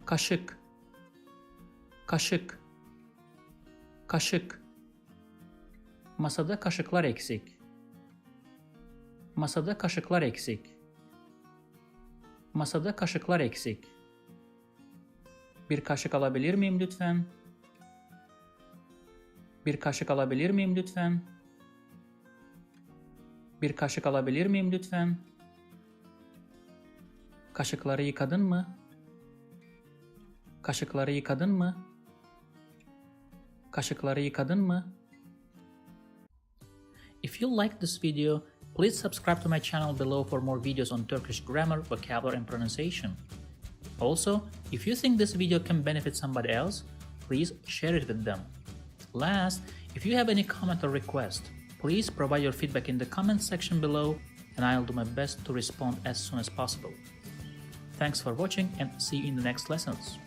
kaşık, kaşık, kaşık. Masada kaşıklar eksik. Masada kaşıklar eksik. Masada kaşıklar eksik. Bir kaşık alabilir miyim lütfen? Bir kaşık alabilir miyim lütfen? Bir kaşık alabilir miyim lütfen? Kaşıkları yıkadın mı? Kaşıkları yıkadın mı? Kaşıkları yıkadın mı? If you like this video, please subscribe to my channel below for more videos on Turkish grammar, vocabulary and pronunciation. Also, if you think this video can benefit somebody else, please share it with them. Last, if you have any comment or request, please provide your feedback in the comment section below and I'll do my best to respond as soon as possible. Thanks for watching and see you in the next lessons.